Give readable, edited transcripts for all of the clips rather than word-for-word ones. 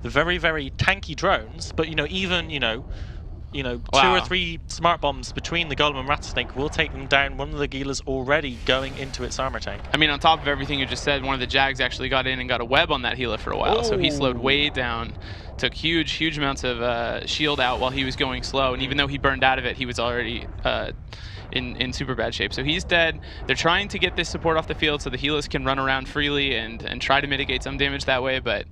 the very, very tanky drones, but even, two Wow. or three smart bombs between the Golem and Rattlesnake will take them down. One of the Gila's already going into its armor tank. I mean, on top of everything you just said, one of the Jags actually got in and got a web on that Gila for a while, so he slowed way down, took huge amounts of shield out while he was going slow, and even though he burned out of it, he was already in super bad shape. So he's dead. They're trying to get this support off the field so the Gilas can run around freely and try to mitigate some damage that way, but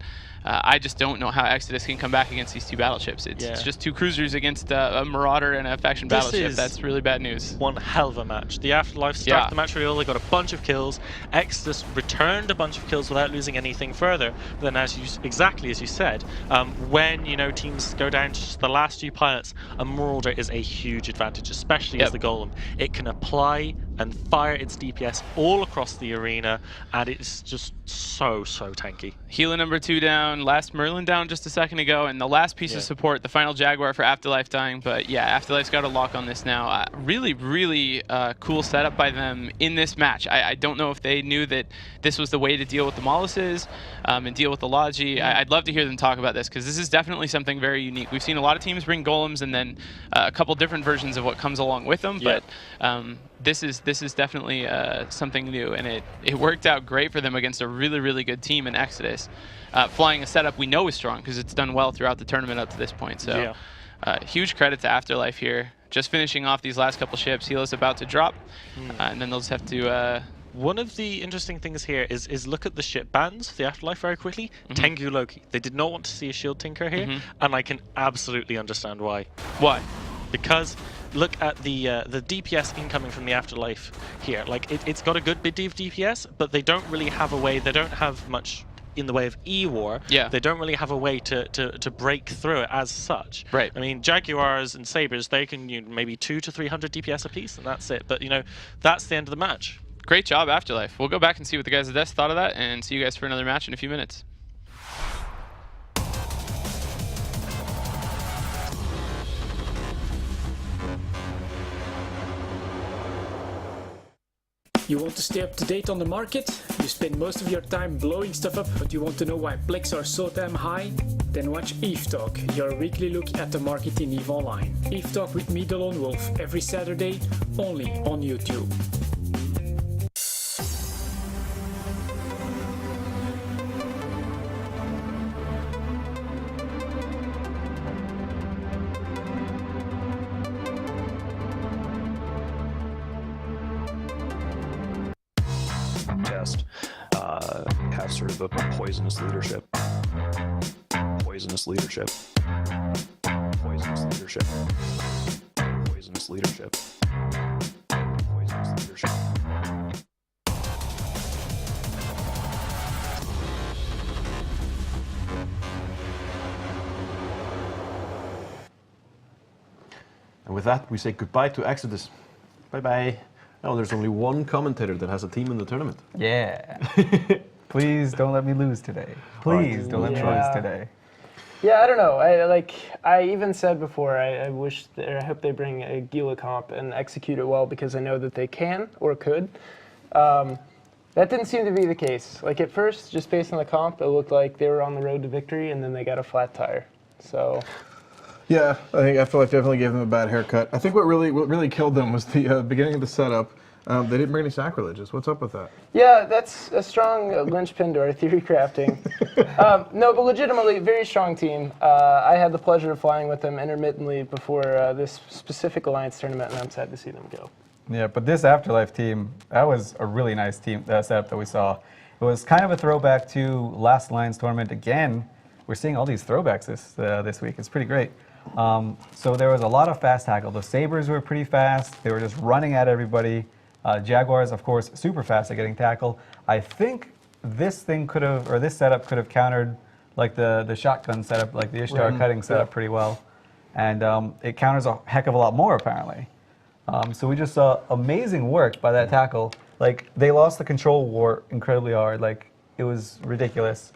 I just don't know how Exodus can come back against these two battleships. It's just two cruisers against a Marauder and a faction battleship. That's really bad news. One hell of a match. The Afterlife started the match really well. They got a bunch of kills. Exodus returned a bunch of kills without losing anything further. But then, exactly as you said, when teams go down to just the last few pilots, a Marauder is a huge advantage, especially as the Golem. It can apply and fire its DPS all across the arena, and it's just so tanky. Gila number 2 down, last Merlin down just a second ago, and the last piece of support, the final Jaguar for Afterlife dying. But yeah, Afterlife's got a lock on this now. Really cool setup by them in this match. I don't know if they knew that this was the way to deal with the Moluses and deal with the Logi. I'd love to hear them talk about this, because this is definitely something very unique. We've seen a lot of teams bring Golems and then a couple different versions of what comes along with them, but this is definitely something new, and it worked out great for them against a really good team in Exodus, flying a setup we know is strong because it's done well throughout the tournament up to this point. So huge credit to Afterlife here, just finishing off these last couple ships. Helo's about to drop, and then they'll just have to one of the interesting things here is look at the ship bans for the Afterlife very quickly. Tengu Loki. They did not want to see a shield tinker here, and I can absolutely understand why. Why? Because look at the DPS incoming from the Afterlife here. Like it's got a good bit of DPS, but they don't really have a way. They don't have much in the way of E-War. They don't really have a way to break through it as such. Right. I mean, Jaguars and Sabres, they can maybe 200 to 300 DPS apiece, and that's it. But that's the end of the match. Great job, Afterlife. We'll go back and see what the guys at Death thought of that, and see you guys for another match in a few minutes. You want to stay up to date on the market? You spend most of your time blowing stuff up, but you want to know why Plex are so damn high? Then watch EVE Talk, your weekly look at the market in EVE Online. EVE Talk with me, the Lone Wolf, every Saturday, only on YouTube. Have sort of a poisonous leadership. Poisonous leadership. Poisonous leadership. Poisonous leadership. Poisonous leadership. And with that, we say goodbye to Exodus. Bye-bye. Oh, there's only one commentator that has a team in the tournament. Yeah. Please don't let me lose today. Please don't let me lose today. Yeah, I don't know. I even said before, I hope they bring a Gila comp and execute it well, because I know that they can or could. That didn't seem to be the case. Like at first, just based on the comp, it looked like they were on the road to victory, and then they got a flat tire. So. Yeah, I feel like definitely gave them a bad haircut. I think what really killed them was the beginning of the setup. They didn't bring any sacrileges. What's up with that? Yeah, that's a strong linchpin to our theory crafting. No, but legitimately, very strong team. I had the pleasure of flying with them intermittently before this specific Alliance tournament, and I'm sad to see them go. Yeah, but this Afterlife team, that was a really nice team setup that we saw. It was kind of a throwback to last Alliance tournament. Again, we're seeing all these throwbacks this week. It's pretty great. So there was a lot of fast tackle. The Sabres were pretty fast. They were just running at everybody. Jaguars, of course, super fast at getting tackle. I think this setup could have countered like the shotgun setup, like the Ishtar cutting setup pretty well. And it counters a heck of a lot more, apparently. So we just saw amazing work by that tackle. Like, they lost the control war incredibly hard. Like, it was ridiculous.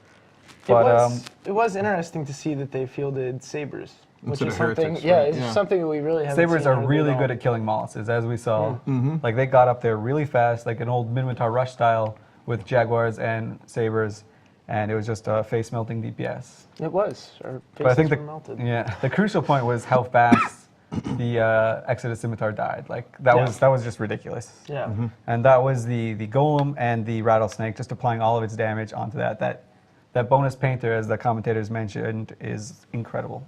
But, it was interesting to see that they fielded Sabres. Which is something, heretics, right? it's something that we really haven't Sabres seen are really good at killing Moluses, as we saw. Mm-hmm. Like, they got up there really fast, like an old Minotaur Rush style with Jaguars and Sabres. and it was just a face-melting DPS. It was. Our But I faces think were melted. the crucial point was how fast the Exodus Scimitar died. Like that was just ridiculous. Yeah. And that was the golem and the rattlesnake just applying all of its damage onto that. That bonus painter, as the commentators mentioned, is incredible.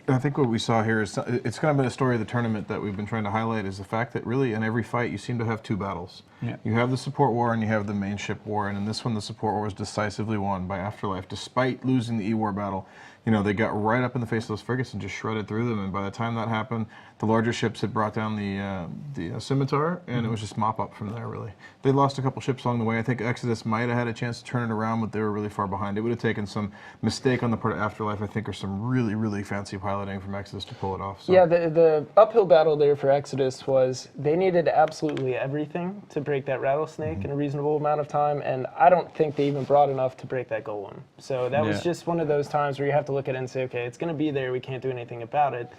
I think what we saw here is it's kind of been a story of the tournament that we've been trying to highlight is the fact that really in every fight you seem to have two battles. Yeah. You have the support war and you have the main ship war, and in this one the support war was decisively won by Afterlife. Despite losing the E-War battle, they got right up in the face of those frigates and just shredded through them, and by the time that happened, the larger ships had brought down the Scimitar, and it was just mop up from there, really. They lost a couple ships along the way. I think Exodus might have had a chance to turn it around, but they were really far behind. It would have taken some mistake on the part of Afterlife, I think, or some really, really fancy piloting from Exodus to pull it off. So. Yeah, the uphill battle there for Exodus was they needed absolutely everything to break that rattlesnake in a reasonable amount of time, and I don't think they even brought enough to break that golem. So that was just one of those times where you have to look at it and say, okay, it's going to be there, we can't do anything about it.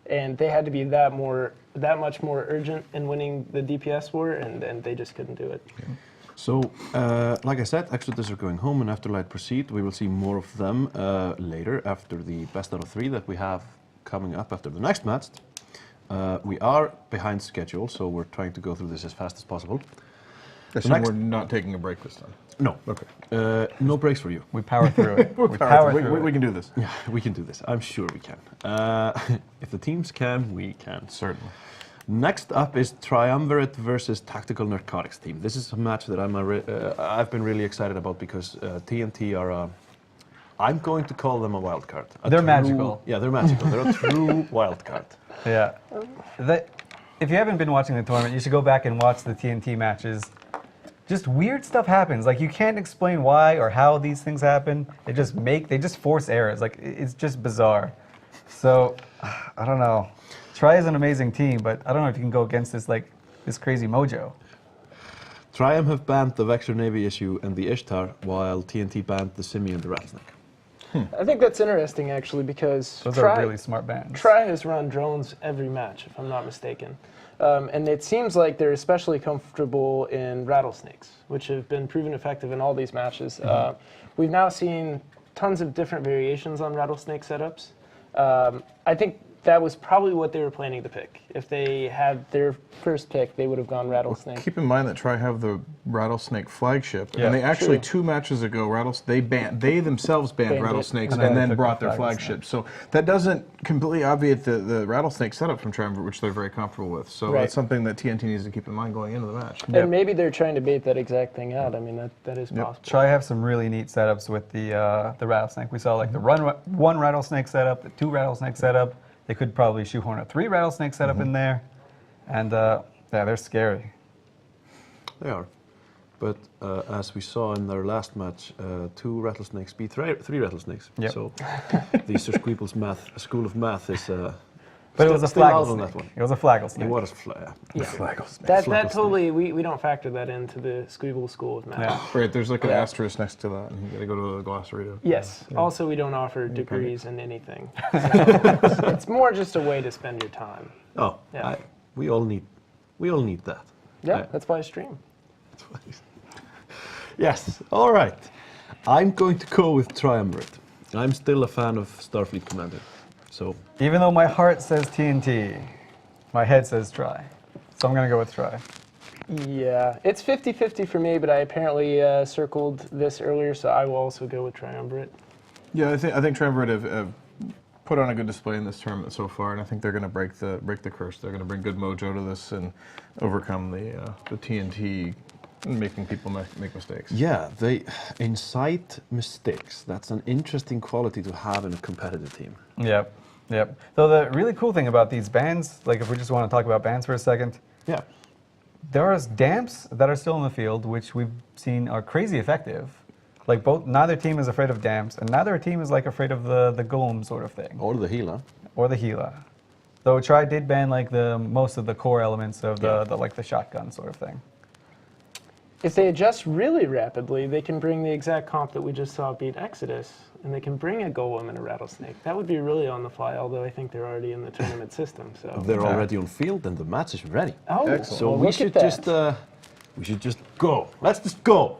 And they had to be that much more urgent in winning the DPS war, and they just couldn't do it. Okay. So, like I said, Exodus are going home and Afterlight proceed. We will see more of them later after the best out of 3 that we have coming up after the next match. We are behind schedule, so we're trying to go through this as fast as possible. So we're not taking a break this time? No. Okay. No breaks for you. We power through it. we can do this. Yeah, we can do this. I'm sure we can. If the teams can, we can. Certainly. Next up is Triumvirate versus Tactical Narcotics team. This is a match that I've been really excited about because TNT are I'm going to call them a wild card. They're magical. Yeah, they're magical. They're a true wild card. Yeah. If you haven't been watching the tournament, you should go back and watch the TNT matches. Just weird stuff happens. Like you can't explain why or how these things happen. They just force errors. Like it's just bizarre. So I don't know. Tri is an amazing team, but I don't know if you can go against this crazy mojo. Triumph have banned the Vector Navy issue and the Ishtar, while TNT banned the Simi and the Rattlesnake. I think that's interesting, actually, because those are really smart bans. Tri has run drones every match, if I'm not mistaken. And it seems like they're especially comfortable in rattlesnakes, which have been proven effective in all these matches. We've now seen tons of different variations on rattlesnake setups. I think that was probably what they were planning to pick. If they had their first pick, they would have gone rattlesnake. Well, keep in mind that Tri have the rattlesnake flagship, and they actually 2 matches ago they themselves banned rattlesnakes and then brought their flagship. So that doesn't completely obviate the rattlesnake setup from Triumvirate, which they're very comfortable with. So that's something that TNT needs to keep in mind going into the match. And maybe they're trying to bait that exact thing out. I mean, that is possible. Tri have some really neat setups with the rattlesnake. We saw like the one rattlesnake setup, the 2 rattlesnake setup. They could probably shoehorn a 3 rattlesnake setup in there, and they're scary. They are, but as we saw in their last match, 2 rattlesnakes beat 3 rattlesnakes. Yep. So the Sir Squeeble's school of math is. But it was a flagglesnake. It was a flagglesnake. It was a flagglesnake. That totally, we don't factor that into the Squeeble School of Math. Yeah. Right, there's like an asterisk next to that, and you gotta go to the glossary to... Yes. Yeah. Also, we don't offer degrees in anything. So it's more just a way to spend your time. Oh, yeah. We all need that. Yeah, that's why I stream. Yes, all right. I'm going to go with Triumvirate. I'm still a fan of Starfleet Commander. So even though my heart says TNT, my head says Tri. So I'm going to go with Tri. Yeah, it's 50-50 for me, but I apparently circled this earlier, so I will also go with Triumvirate. Yeah, I think Triumvirate have put on a good display in this tournament so far, and I think they're going to break the curse. They're going to bring good mojo to this and overcome the TNT making people make mistakes. Yeah, they incite mistakes. That's an interesting quality to have in a competitive team. Yep. So the really cool thing about these bans, like if we just want to talk about bans for a second, there are damps that are still in the field, which we've seen are crazy effective. Like neither team is afraid of damps, and neither team is like afraid of the golem sort of thing. Or the Gila. Or the Gila. Though Tri did ban like most of the core elements of the shotgun sort of thing. If they adjust really rapidly, they can bring the exact comp that we just saw beat Exodus, and they can bring a golem and a rattlesnake. That would be really on the fly, although I think they're already in the tournament system. So they're already on field, and the match is ready. Oh, excellent. So we should just go. Let's just go.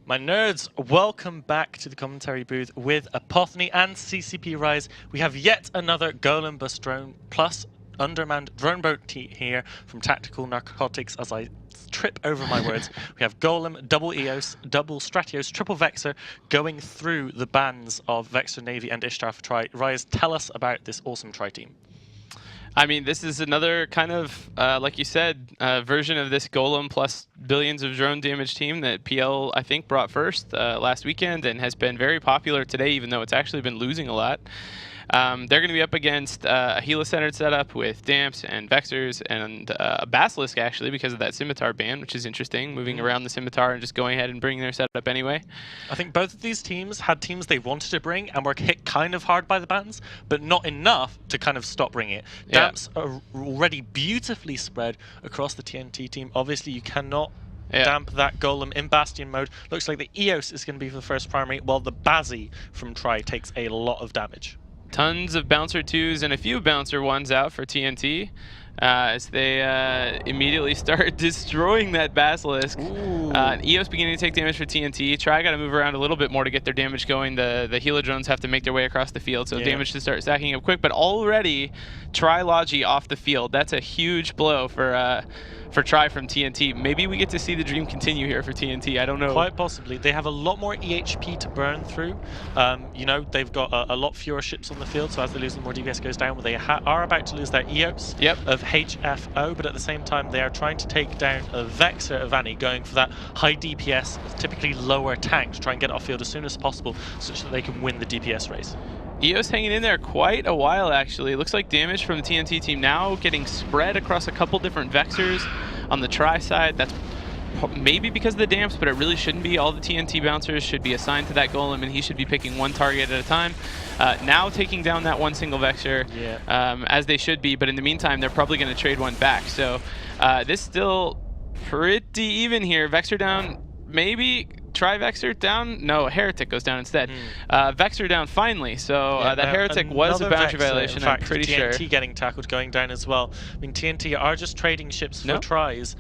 My nerds, welcome back to the commentary booth with Apothony and CCP Rise. We have yet another Golem bus drone plus undermanned drone boat here from Tactical Narcotics as I trip over my words. We have Golem, double EOS, double Stratios, triple Vexor going through the bans of Vexor Navy and Ishtar for Tri. Rise, tell us about this awesome Tri team. I mean, this is another kind of, like you said, version of this Golem plus billions of drone damage team that PL, I think, brought first last weekend and has been very popular today, even though it's actually been losing a lot. They're going to be up against a Hela-centered setup with Damps and Vexors and a Basilisk, actually, because of that Scimitar ban, which is interesting, moving around the Scimitar and just going ahead and bringing their setup anyway. I think both of these teams had teams they wanted to bring and were hit kind of hard by the bans, but not enough to kind of stop bringing it. Damps are already beautifully spread across the TNT team. Obviously, you cannot damp that Golem in Bastion mode. Looks like the EOS is going to be for the first primary, while the Bazzi from Tri takes a lot of damage. Tons of Bouncer 2s and a few Bouncer 1s out for TNT as they immediately start destroying that Basilisk. EOS beginning to take damage for TNT. Tri got to move around a little bit more to get their damage going. The Hela drones have to make their way across the field, so damage to start stacking up quick. But already, Tri Logi off the field. That's a huge blow for Tri from TNT. Maybe we get to see the dream continue here for TNT. I don't know. Quite possibly. They have a lot more EHP to burn through. You know, they've got a lot fewer ships on the field, so as they lose them, more DPS goes down. Well, they are about to lose their EOS of HFO, but at the same time, they are trying to take down a Vexor of Annie, going for that high DPS, typically lower tank, to try and get off field as soon as possible, such that they can win the DPS race. EOS hanging in there quite a while, actually. It looks like damage from the TNT team now getting spread across a couple different Vexors on the Tri side. That's maybe because of the Damps, but it really shouldn't be. All the TNT bouncers should be assigned to that Golem, and he should be picking one target at a time. Now taking down that one single Vexor, as they should be, but in the meantime, they're probably going to trade one back. So this still pretty even here. Vexor down, maybe. Tri Vexor down? No, a Heretic goes down instead. Vexor down finally, so that Heretic was a boundary violation, I'm pretty sure. TNT getting tackled, going down as well. I mean, TNT are just trading ships for tries,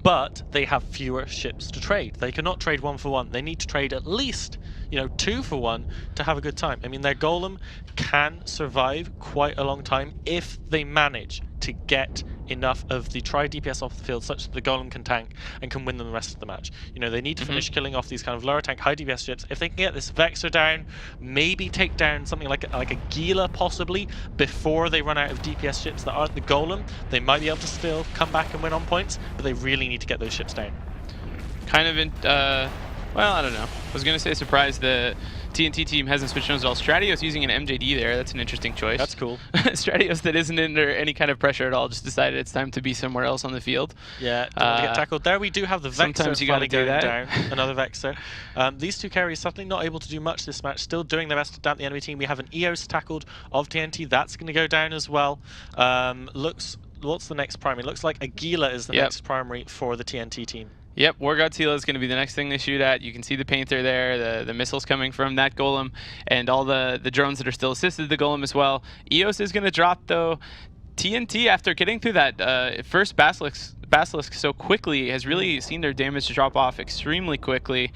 but they have fewer ships to trade. They cannot trade 1 for 1. They need to trade at least, you know, 2 for 1 to have a good time. I mean, their Golem can survive quite a long time if they manage to get enough of the Tri DPS off the field such that the Golem can tank and can win them the rest of the match. You know, they need to finish killing off these kind of lower tank, high DPS ships. If they can get this Vexor down, maybe take down something like a Gila possibly before they run out of DPS ships that aren't the Golem, they might be able to still come back and win on points, but they really need to get those ships down. Kind of, well, I don't know. I was going to say surprised the TNT team hasn't switched drones at all. Stratios using an MJD there. That's an interesting choice. That's cool. Stratios that isn't under any kind of pressure at all, just decided it's time to be somewhere else on the field. Yeah, don't want to get tackled. There we do have the Vexor sometimes you gotta do that. down. Another Vexor. These two carries certainly not able to do much this match. Still doing their best to damp the enemy team. We have an EOS tackled of TNT. That's going to go down as well. What's the next primary? Looks like Aguila is the next primary for the TNT team. Yep, War Godzilla is going to be the next thing they shoot at. You can see the Painter there, the missiles coming from that Golem, and all the drones that are still assisted the Golem as well. EOS is going to drop, though. TNT, after getting through that first Basilisk so quickly, has really seen their damage drop off extremely quickly.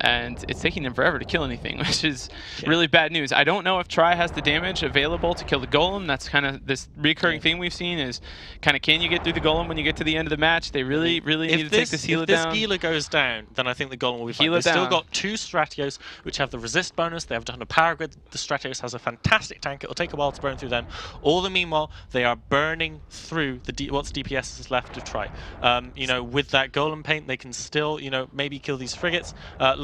And it's taking them forever to kill anything, which is really bad news. I don't know if Tri has the damage available to kill the Golem. That's kind of this recurring theme we've seen is kind of, can you get through the Golem when you get to the end of the match? They really need to take this Hela down. If this Gila goes down, then I think the Golem will be fine. They've still got 2 Stratios, which have the resist bonus. They have a ton of power grid. The Stratios has a fantastic tank. It'll take a while to burn through them. All the meanwhile, they are burning through what's DPS is left to Tri. You know, with that Golem paint, they can still, you know, maybe kill these frigates.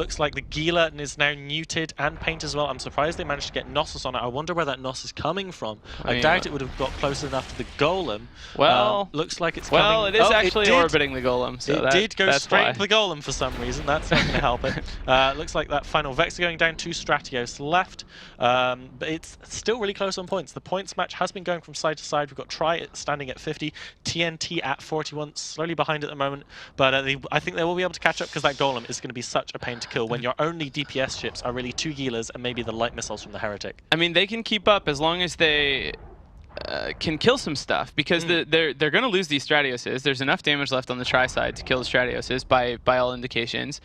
Looks like the Gila is now neutered and paint as well. I'm surprised they managed to get Knossos on it. I wonder where that Knossos is coming from. I doubt it would have got close enough to the Golem. Well, looks like it's coming. Well, it is actually orbiting the Golem. So it did go straight to the Golem for some reason. That's not going to help it. Looks like that final Vexor going down, 2 Stratios left. But it's still really close on points. The points match has been going from side to side. We've got Tri standing at 50, TNT at 41, slowly behind at the moment. But I think they will be able to catch up because that Golem is going to be such a pain to kill when you're only DPS ships are really 2 Gilas and maybe the light missiles from the Heretic. I mean, they can keep up as long as they can kill some stuff, because they're going to lose these Stratioses. There's enough damage left on the Tri side to kill the Stratioses by all indications.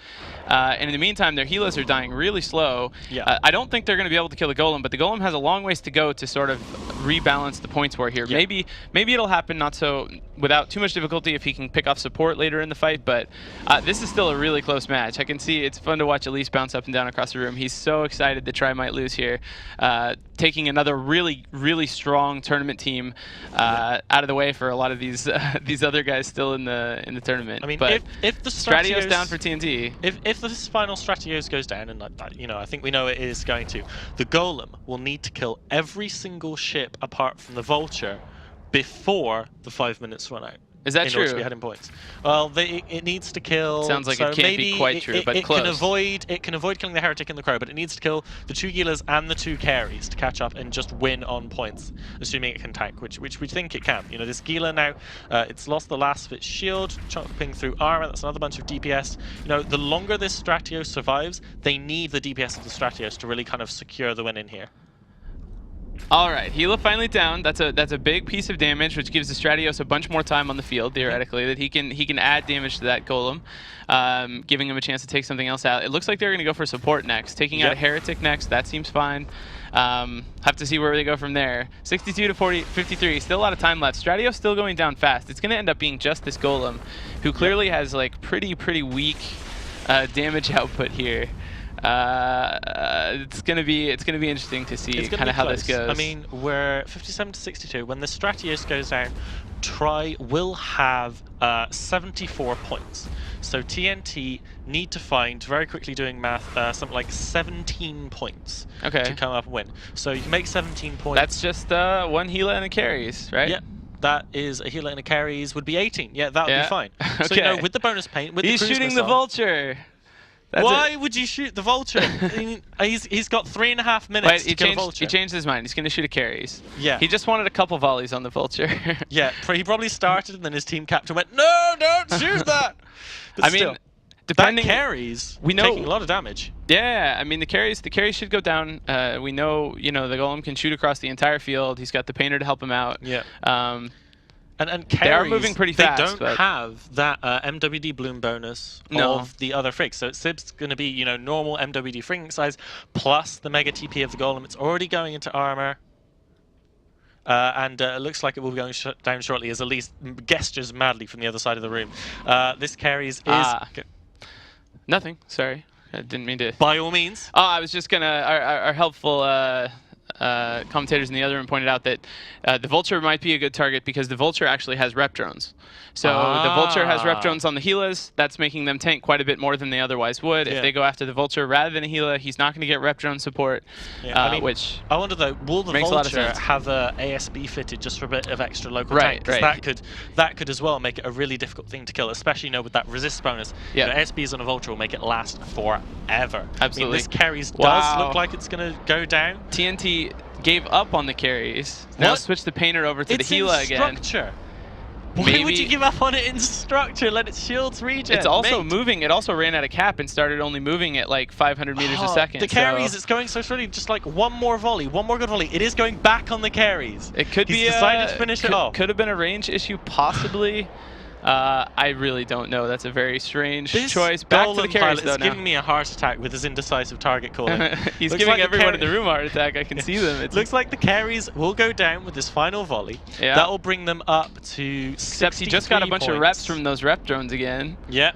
And in the meantime, their Helas are dying really slow. Yeah. I don't think they're going to be able to kill the Golem, but the Golem has a long ways to go to sort of rebalance the points war here. Yeah. Maybe it'll happen not so without too much difficulty if he can pick off support later in the fight, but this is still a really close match. I can see it's fun to watch Elise bounce up and down across the room. He's so excited that Tri might lose here, taking another really, really strong tournament team out of the way for a lot of these these other guys still in the tournament. I mean, but if the Stratios down for TNT. If this final Stratios goes down, and you know, I think we know it is going to, the Golem will need to kill every single ship apart from the Vulture before the 5 minutes run out. Is that in true? order to be heading points. Well, it needs to kill. Sounds like so it can't maybe be quite true, but it close. can avoid killing the Heretic and the Crow, but it needs to kill the 2 Gilas and the 2 Carries to catch up and just win on points, assuming it can tank, which we think it can. You know, this Gila now, it's lost the last of its shield, chopping through armor. That's another bunch of DPS. You know, the longer this Stratios survives, they need the DPS of the Stratios to really kind of secure the win in here. All right, Gila finally down. That's a big piece of damage, which gives the Stratios a bunch more time on the field, theoretically, that he can add damage to that Golem, giving him a chance to take something else out. It looks like they're going to go for support next. Taking out a Heretic next, that seems fine. Have to see where they go from there. 62 to 53, still a lot of time left. Stratios still going down fast. It's going to end up being just this Golem, who clearly has like pretty weak damage output here. It's gonna be interesting to see kind of how this goes. I mean, we're 57 to 62. When the Stratios goes down, Tri will have 74 points. So TNT need to find, very quickly doing math, something like 17 points to come up and win. So you can make 17 points. That's just one Gila and a carries, right? Yeah. That is a Gila and a carries would be 18. Yeah, that would be fine. So you know, with the bonus paint, with he's the cruise shooting missile, the Vulture. Why would you shoot the Vulture? He's got 3.5 minutes to kill the Vulture. He changed his mind. He's going to shoot a carries. Yeah. He just wanted a couple volleys on the Vulture. Yeah, he probably started and then his team captain went, "No, don't shoot that." But I still, mean, depending, that carries, we know, taking a lot of damage. Yeah, I mean the carries should go down. We know, the Golem can shoot across the entire field. He's got the painter to help him out. Yeah. And carries, they are moving pretty fast. They don't have that MWD bloom bonus of the other frigs. So Sib's going to be, normal MWD frigging size plus the mega TP of the Golem. It's already going into armor. And it looks like it will be going down shortly as Elise gestures madly from the other side of the room. This carries is... Nothing, sorry. I didn't mean to... By all means. Oh, I was just going to... Our helpful... commentators in the other room pointed out that the Vulture might be a good target because the Vulture actually has rep drones. So the Vulture has rep drones on the Helas. That's making them tank quite a bit more than they otherwise would. Yeah. If they go after the Vulture rather than a Hela, he's not going to get rep drone support. Yeah, which I wonder though, will the Vulture have a ASB fitted just for a bit of extra local tank? Because that could as well make it a really difficult thing to kill, especially with that resist bonus. Yeah. ASBs on a Vulture will make it last forever. Absolutely. I mean, this carries does look like it's going to go down. TNT gave up on the carries. Now switch the painter over to the Hela again. Structure. Why would you give up on it in structure? Let its shields regen. It's also moving. It also ran out of cap and started only moving at like 500 meters a second. The carries, it's going so slowly. Just like one more volley, one more good volley. It is going back on the carries. It could He's decided to finish it off. Could have been a range issue, possibly. I really don't know. That's a very strange choice. Back to the carries, though, now. He's giving me a heart attack with his indecisive target calling. He's giving everyone in the room a heart attack. I can see them. It looks like the carries will go down with this final volley. Yeah. That will bring them up to 63 Except he just got a bunch of reps from those rep drones again. Yeah.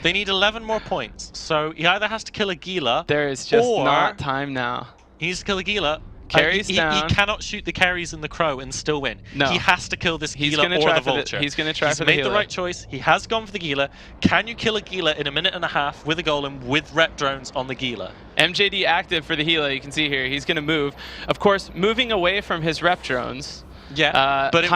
They need 11 more points. So he either has to kill a Gila. There is just not time now. He needs to kill a Gila. Carries down. He cannot shoot the carries and the Crow and still win. No. He has to kill this Gila or the Vulture. He's going to try for the He's made the right choice. He has gone for the Gila. Can you kill a Gila in a minute and a half with a Golem with rep drones on the Gila? MJD active for the Hela. You can see here. He's going to move. Of course, moving away from his rep drones. Yeah, but it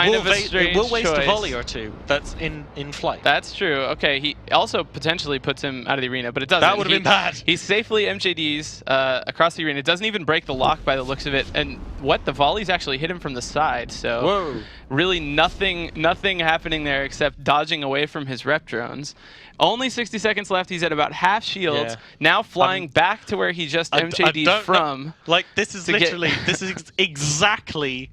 will waste choice. a volley or two. That's in flight. That's true. Okay, he also potentially puts him out of the arena, but it doesn't. That would have been bad. He's safely MJDs across the arena. It doesn't even break the lock by the looks of it. And the volleys actually hit him from the side. So really nothing happening there except dodging away from his rep drones. Only 60 seconds left. He's at about half shield. Yeah. Now flying back to where he just MJD'd from. Like this is literally this is exactly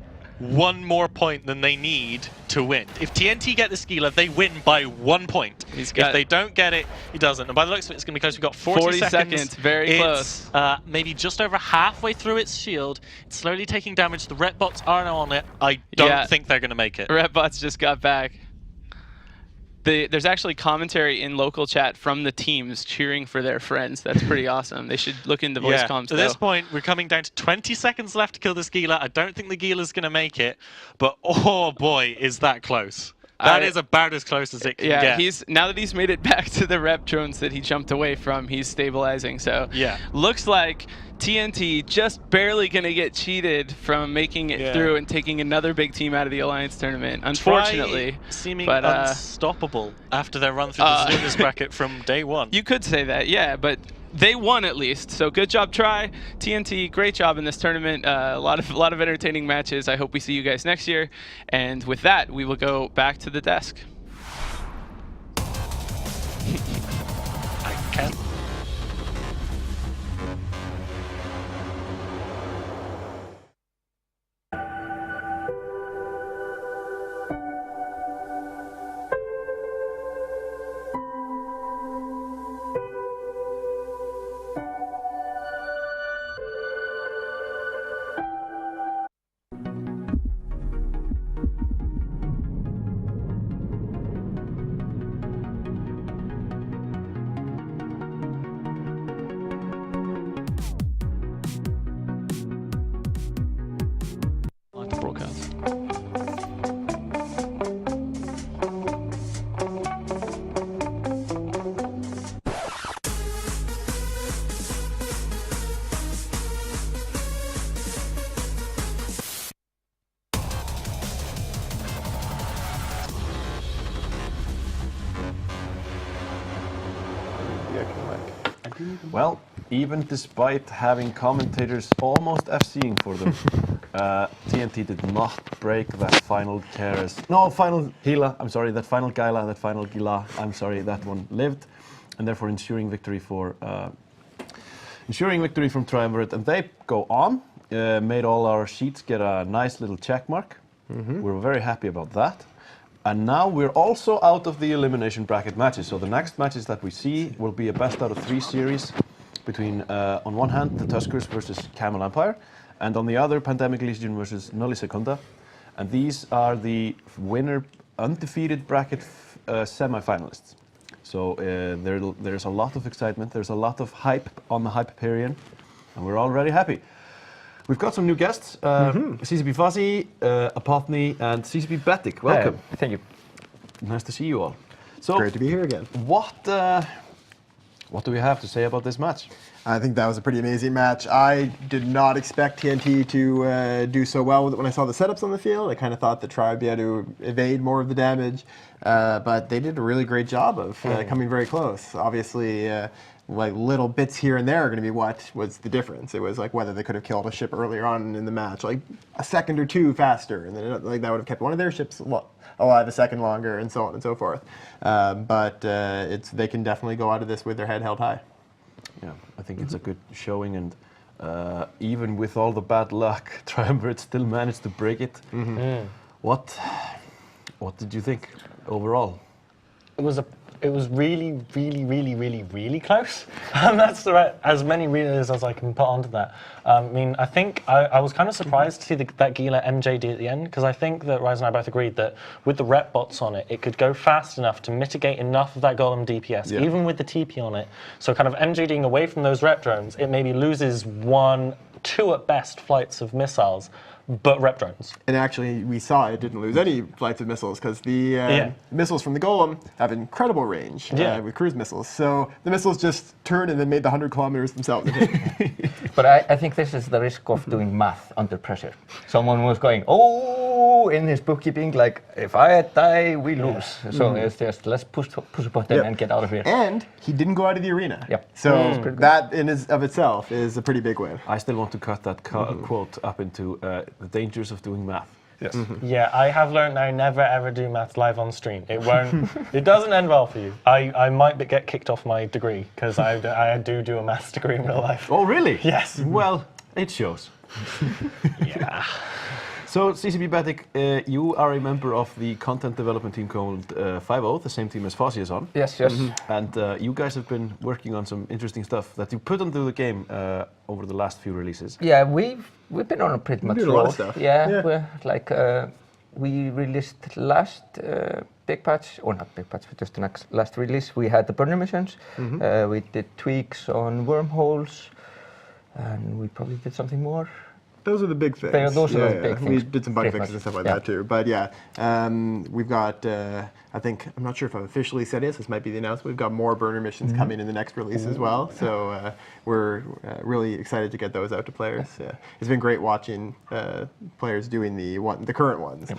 one more point than they need to win. If TNT get the Skeeler, they win by 1 point. If they don't get it, he doesn't. And by the looks of it, it's going to be close. We've got 40 seconds. Very close. Maybe just over halfway through its shield. It's slowly taking damage. The Ret bots are now on it. I don't think they're going to make it. Ret bots just got back. There's actually commentary in local chat from the teams cheering for their friends. That's pretty awesome. They should look into voice comms. At this point, we're coming down to 20 seconds left to kill this Gila. I don't think the Gila's going to make it, but oh boy, is that close. That is about as close as it can get. Now that he's made it back to the rep drones that he jumped away from, he's stabilizing. So looks like TNT just barely going to get cheated from making it through and taking another big team out of the Alliance tournament, unfortunately. Seeming unstoppable after their run through the losers bracket from day one. You could say that, yeah, but they won at least. So good job, Try. TNT, great job in this tournament. A lot of entertaining matches. I hope we see you guys next year. And with that, we will go back to the desk. I can. Well, even despite having commentators almost FCing for them, TNT did not break that final final Gila, I'm sorry, that final Gila, that one lived, and therefore ensuring victory from Triumvirate. And they go on, made all our sheets get a nice little check mark. We're very happy about that. And now we're also out of the elimination bracket matches. So the next matches that we see will be a best out of 3 series between, on one hand, the Tuskers versus Camel Empire, and on the other, Pandemic Legion versus Nulli Secunda. And these are the winner undefeated bracket semi-finalists. So there's a lot of excitement, there's a lot of hype on the Hyperion, and we're all very happy. We've got some new guests, CCP Fuzzy, Apothny, and CCP Batik. Welcome. Thank you. Nice to see you all. So, great to be here again. What do we have to say about this match? I think that was a pretty amazing match. I did not expect TNT to do so well with it when I saw the setups on the field. I kind of thought the Tribe would be able to evade more of the damage, but they did a really great job of coming very close. Obviously, like little bits here and there are going to be what was the difference. It was like whether they could have killed a ship earlier on in the match, like a second or two faster, and then like that would have kept one of their ships alive a second longer, and so on and so forth. But they can definitely go out of this with their head held high. Yeah, I think it's a good showing, and even with all the bad luck, Triumvirate still managed to break it. What did you think overall? It was really, really, really, really, really close. And that's the right, as many readers as I can put onto that. I mean, I think I was kind of surprised to see that Gila MJD at the end, because I think that Rise and I both agreed that with the rep bots on it, it could go fast enough to mitigate enough of that golem DPS, even with the TP on it. So kind of MJDing away from those rep drones, it maybe loses 1, 2 at best flights of missiles, but rep drones. And actually, we saw it didn't lose any flights of missiles, because the missiles from the Golem have incredible range with cruise missiles. So the missiles just turned and then made the 100 kilometers themselves. But I think this is the risk of doing math under pressure. Someone was going, oh, in his bookkeeping, like, if I die, we lose. So it's just, let's push a button and get out of here. And he didn't go out of the arena. So that in of itself is a pretty big win. I still want to cut that quote up into the dangers of doing math. Yes. Yeah, I have learned now never ever do maths live on stream. It won't. It doesn't end well for you. I might get kicked off my degree because I do a maths degree in real life. Oh really? Yes. Well, it shows. Yeah. So, CCB Batik, you are a member of the content development team called XII, the same team as Fozzy is on. Yes, yes. And you guys have been working on some interesting stuff that you put into the game over the last few releases. Yeah, we've been on a pretty much doing a lot of stuff. Yeah, we're like we released last big patch, or not big patch, but just the last release. We had the burner missions. We did tweaks on wormholes, and we probably did something more. Those are the big things. Those are the big things. We did some bug fixes and stuff like that too. But yeah, we've got, I think, I'm not sure if I've officially said this might be the announcement, we've got more burner missions coming in the next release as well. So we're really excited to get those out to players. It's been great watching players doing the current ones.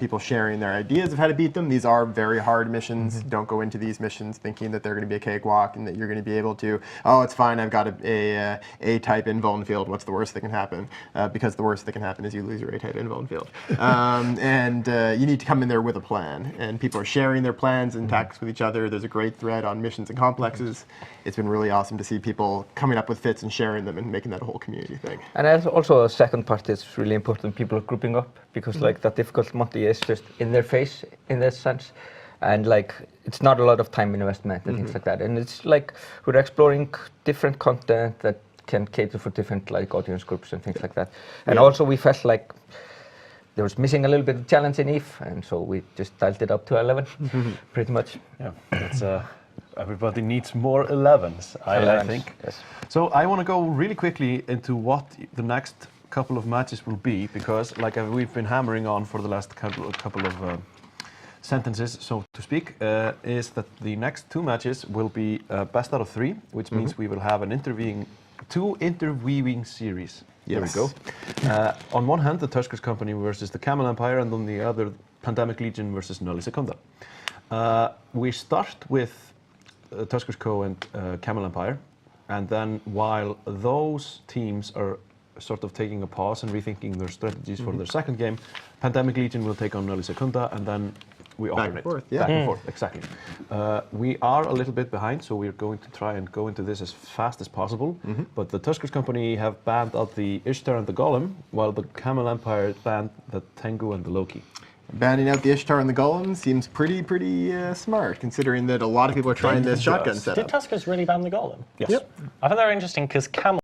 People sharing their ideas of how to beat them. These are very hard missions. Don't go into these missions thinking that they're going to be a cakewalk and that you're going to be able to, oh, it's fine, I've got a A-type invuln field, what's the worst that can happen? Because the worst that can happen is you lose your A-type invuln field. And you need to come in there with a plan. And people are sharing their plans and tactics with each other. There's a great thread on missions and complexes. It's been really awesome to see people coming up with fits and sharing them and making that a whole community thing. And also a second part is really important. People are grouping up because like that difficult multi is just in their face in that sense. And like it's not a lot of time investment and things like that. And it's like we're exploring different content that can cater for different like audience groups and things like that. And also we felt like there was missing a little bit of challenge in EVE, and so we just dialed it up to 11, pretty much. Yeah, that's, everybody needs more 11s, I think. Yes. So I want to go really quickly into what the next couple of matches will be, because like we've been hammering on for the last couple of sentences, so to speak, is that the next 2 matches will be best out of 3, which means we will have two interweaving series. Yes. There we go. On one hand, the Tuskers Company versus the Camel Empire, and on the other, Pandemic Legion versus Nulli Secunda. We start with Tuskers Co. and Camel Empire, and then while those teams are sort of taking a pause and rethinking their strategies for their second game, Pandemic Legion will take on Nulli Secunda, and then we alternate. Back and forth, yeah. Back and forth, exactly. We are a little bit behind, so we're going to try and go into this as fast as possible. But the Tuskers Company have banned out the Ishtar and the Golem, while the Camel Empire banned the Tengu and the Loki. Banning out the Ishtar and the Golem seems pretty smart, considering that a lot of people are trying this shotgun setup. Did Tuskers really ban the Golem? Yes. Yep. I thought they were interesting because Camel